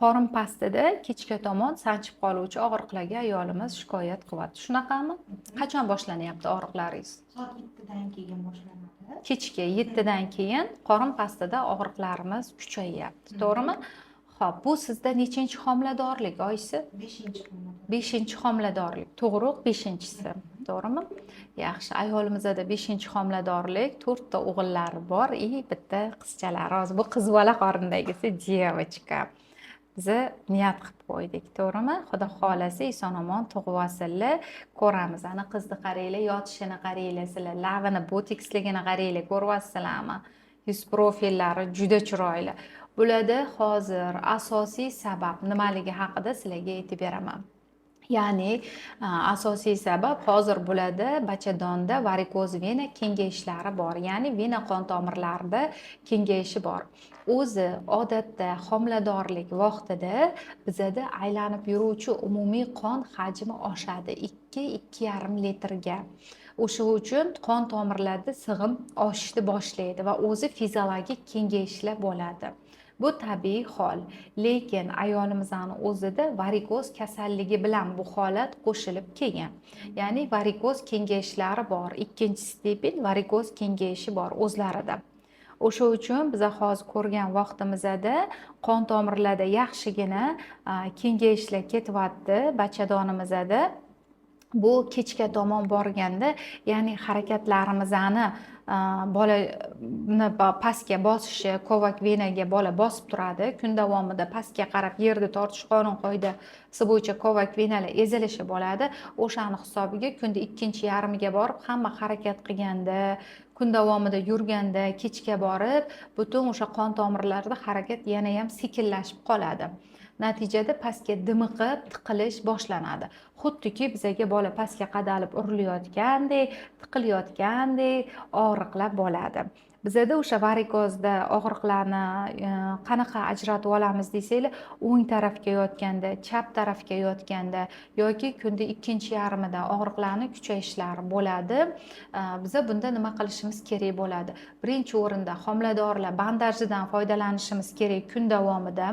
qorin pastida kechga tomon sanchib qoluvchi og'riqlarga ayolimiz shikoyat qilyapti. Shunaqami? Qachon boshlanyapti og'riqlaringiz? Soat 7dan keyin boshlanadi. Kechki 7dan keyin qorin pastida og'riqlarimiz kuchayyapti, to'g'rimi? Xo'p, bu sizda nechinchi homiladorlik oyisi? 5-homiladorlik. 5-homiladorlik. Tug'ruq 5-si, to'g'rimi? Yaxshi, ayolimizda 5-homiladorlik, 4 ta o'g'illari bor, bitta qizchalari. Hozir bu qiz bola qornidagisi девочка. Biz niyat qilib qo'ydik, to'g'rimi? Xudo xolasa eson-omon tug'ib olsinlar, ko'ramiz. Ana qizni qaranglar, yotishini qaranglar, sizlar lavini, boteksligini qaranglar, ko'ryapsizlarmi? Yuz profillari juda chiroyli. Bularda hozir asosiy sabab nimaligi haqida sizlarga aytib beraman. Ya'ni asosiy sabab hozir bularda bachadonda varikoz vena kengayishlari bor, ya'ni vena qon tomirlarida kengayishi bor. O'zi odatda homiladorlik vaqtida bizada aylanib yuruvchi umumiy qon hajmi oshadi 2-2,5 litrga. O'sha uchun qon tomirlarida sig'im oshishni boshlaydi va o'zi fiziologik kengayishlar bo'ladi. Bu tabiiy hol, lekin ayolimizning o'zida varikoz kasalligi bilan bu holat qo'shilib kelgan. Ya'ni varikoz kengayishlari bor, 2-stepen varikoz kengayishi bor o'zlarida. O'sha uchun biz hozir ko'rgan vaqtimizda qon tomirlarda yaxshigina kengayishlar ketyapti bachadonimizda. Bu kechga tomon borganda, ya'ni harakatlarimizni bolani pastga bosishi, kovak venaga bola bosib turadi. Kun davomida pastga qarab yerda tortish qonun qoidasi bo'yicha kovak venalar ezilishi bo'ladi. O'shani hisobiga kunda 2,5ga borib hamma harakat qilganda, kun davomida yurganda, kechga borib, butun o'sha qon tomirlarida harakat yana ham sekinlashib qoladi. Natijada pastga dimiqib, tiqilish boshlanadi. Xuddiki bizaga bola pastga qadalib urilayotgandek, tiqilayotgandek og'riqlar bo'ladi. Bizada o'sha varikozda og'riqlarni qanaqa ajratib olamiz desanglar, o'ng tarafga yotganda, chap tarafga yotganda yoki kunda 2,5da og'riqlarni kuchayishlari bo'ladi. Biz bunda nima qilishimiz kerak bo'ladi? Birinchi o'rinda homiladorlar bandajidan foydalanishimiz kerak kun davomida.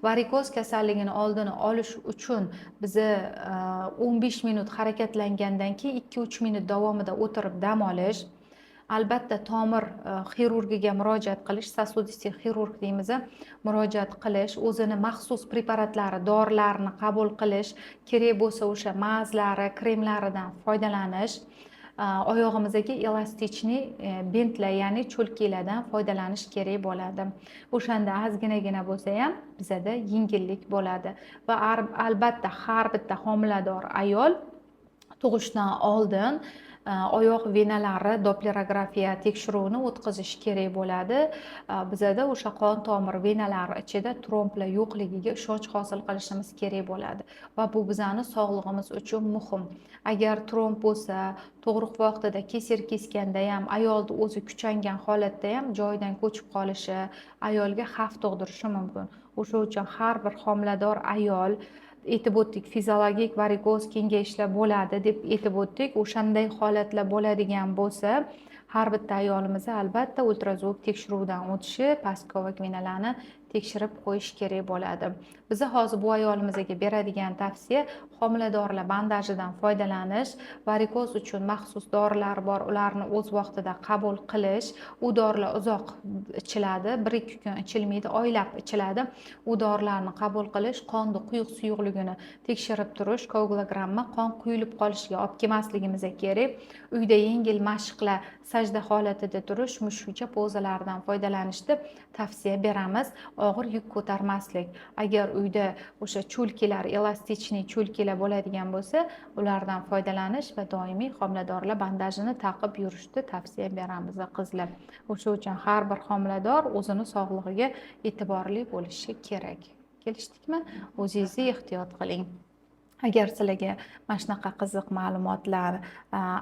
Varikoz kasalligini oldini olish uchun biz 15 minut harakatlangandan keyin 2-3 minut davomida o'tirib dam olish. Albatta tomir xirurgiga murojaat qilish, sosudistik xirurg deymiz, murojaat qilish, o'zini maxsus preparatlari, dorilarni qabul qilish, kerak bo'lsa o'sha mazlari, kremlaridan foydalanish, oyog'imizga elastichniy bentlar, ya'ni cho'lkalardan foydalanish kerak bo'ladi. O'shanda ozginagina bo'lsa ham bizada yengillik bo'ladi va albatta har bitta homilador ayol tug'ishdan oldin oyoq venalari dopplerografiya tekshiruvini o'tkazish kerak bo'ladi. Bizada o'sha qon tomir venalari ichida tromblar yo'qligiga ishonch hosil qilishimiz kerak bo'ladi va bu bizani sog'lig'imiz uchun muhim. Agar tromb bo'lsa, tug'ruq vaqtida kesir kesganda ham, ayolni o'zi kuchangan holatda ham joyidan ko'chib qolishi ayolga xavf tug'dirishi mumkin. O'sha uchun har bir homilador ayol aytib o'tdik, fiziologik varikoz kengayishlar bo'ladi deb aytib o'tdik. O'shanday holatlar bo'ladigan bo'lsa, har bitta ayolimiz albatta ultrazvuk tekshiruvdan o'tishi, past kovak venalarni tekshirib qo'yish kerak bo'ladi. Biz hozir bu ayolimizga beradigan tavsiya homiladorlar bandajidan foydalanish, varikoz uchun maxsus dorilar bor, ularni o'z vaqtida qabul qilish. U dorilar uzoq ichiladi, 1-2 kun ichilmaydi, oylab ichiladi. U dorilarni qabul qilish, qonni quyuq suyuqligini tekshirib turish, koagulogramma qon quyilib qolishiga olib kelmasligimiz kerak. Uyda yengil mashqlar, sajda holatida turish, mushukcha pozalaridan foydalanishni tavsiya beramiz. Og'ir yuk ko'tarmaslik. Agar uyda o'sha cho'lkalar, elastichniy cho'lkalar bo'ladigan bo'lsa, ulardan foydalanish va doimiy homiladorlar bandajini taqib yurishni tavsiya beramiz qizlar. O'sha uchun har bir homilador o'zini sog'lig'iga e'tiborli bo'lishi kerak. Kelishdikmi? O'zingizni ehtiyot qiling. Agar sizlarga mana shunaqa qiziq ma'lumotlar,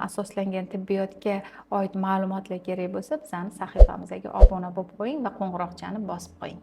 asoslangan tibbiyotga oid ma'lumotlar kerak bo'lsa, bizning sahifamizga obuna bo'lib qo'ying va qo'ng'iroqchani bosib qo'ying.